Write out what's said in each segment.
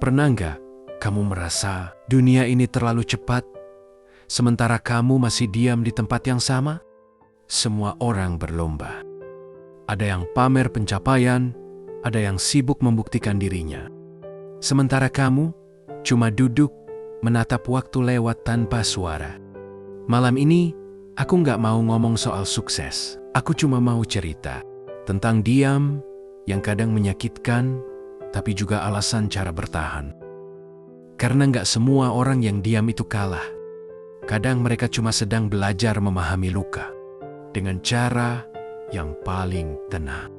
Pernah nggak kamu merasa dunia ini terlalu cepat, sementara kamu masih diam di tempat yang sama? Semua orang berlomba. Ada yang pamer pencapaian, ada yang sibuk membuktikan dirinya. Sementara kamu cuma duduk menatap waktu lewat tanpa suara. Malam ini aku nggak mau ngomong soal sukses. Aku cuma mau cerita tentang diam yang kadang menyakitkan, tapi juga alasan cara bertahan. Karena nggak semua orang yang diam itu kalah. Kadang mereka cuma sedang belajar memahami luka dengan cara yang paling tenang.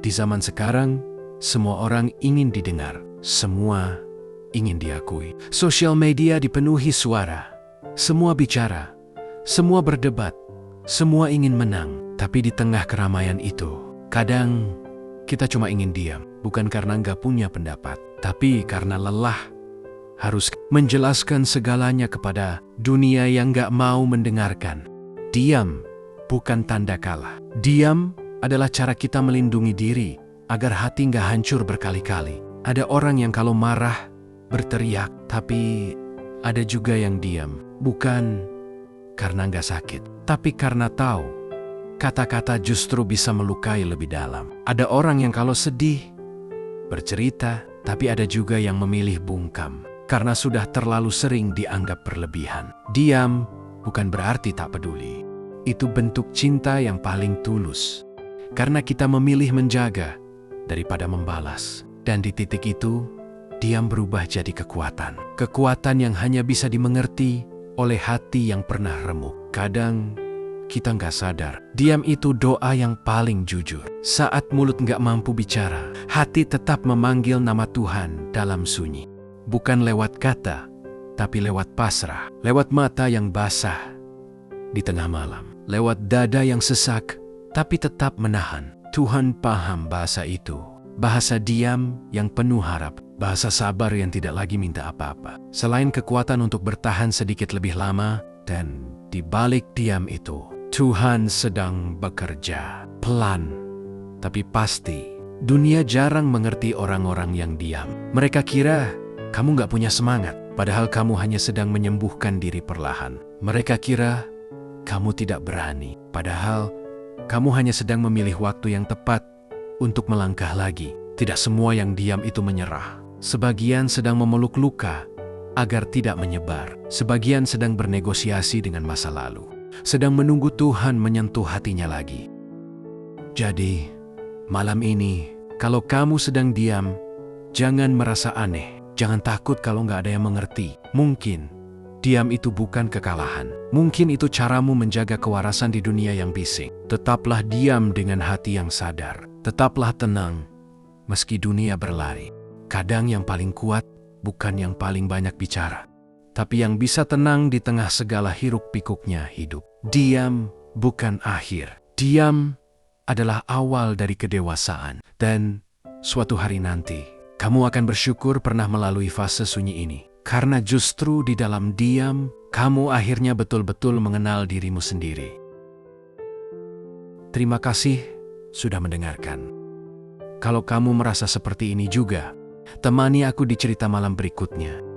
Di zaman sekarang, semua orang ingin didengar, semua ingin diakui. Sosial media dipenuhi suara, semua bicara, semua berdebat, semua ingin menang. Tapi di tengah keramaian itu, kadang kita cuma ingin diam, bukan karena nggak punya pendapat, tapi karena lelah harus menjelaskan segalanya kepada dunia yang nggak mau mendengarkan. Diam bukan tanda kalah. Diam adalah cara kita melindungi diri agar hati nggak hancur berkali-kali. Ada orang yang kalau marah berteriak, tapi ada juga yang diam. Bukan karena nggak sakit, tapi karena tahu kata-kata justru bisa melukai lebih dalam. Ada orang yang kalau sedih bercerita, tapi ada juga yang memilih bungkam karena sudah terlalu sering dianggap berlebihan. Diam bukan berarti tak peduli. Itu bentuk cinta yang paling tulus. Karena kita memilih menjaga daripada membalas. Dan di titik itu, diam berubah jadi kekuatan. Kekuatan yang hanya bisa dimengerti oleh hati yang pernah remuk. Kadang kita nggak sadar, diam itu doa yang paling jujur. Saat mulut nggak mampu bicara, hati tetap memanggil nama Tuhan dalam sunyi. Bukan lewat kata, tapi lewat pasrah. Lewat mata yang basah di tengah malam. Lewat dada yang sesak, tapi tetap menahan. Tuhan paham bahasa itu. Bahasa diam yang penuh harap. Bahasa sabar yang tidak lagi minta apa-apa. Selain kekuatan untuk bertahan sedikit lebih lama, dan di balik diam itu, Tuhan sedang bekerja. Pelan, tapi pasti. Dunia jarang mengerti orang-orang yang diam. Mereka kira kamu gak punya semangat, padahal kamu hanya sedang menyembuhkan diri perlahan. Mereka kira kamu tidak berani, padahal kamu hanya sedang memilih waktu yang tepat untuk melangkah lagi. Tidak semua yang diam itu menyerah. Sebagian sedang memeluk luka agar tidak menyebar. Sebagian sedang bernegosiasi dengan masa lalu. Sedang menunggu Tuhan menyentuh hatinya lagi. Jadi, malam ini, kalau kamu sedang diam, jangan merasa aneh. Jangan takut kalau nggak ada yang mengerti. Mungkin diam itu bukan kekalahan. Mungkin itu caramu menjaga kewarasan di dunia yang bising. Tetaplah diam dengan hati yang sadar. Tetaplah tenang, meski dunia berlari. Kadang yang paling kuat bukan yang paling banyak bicara, tapi yang bisa tenang di tengah segala hiruk-pikuknya hidup. Diam bukan akhir. Diam adalah awal dari kedewasaan. Dan suatu hari nanti, kamu akan bersyukur pernah melalui fase sunyi ini. Karena justru di dalam diam, kamu akhirnya betul-betul mengenal dirimu sendiri. Terima kasih sudah mendengarkan. Kalau kamu merasa seperti ini juga, temani aku di cerita malam berikutnya.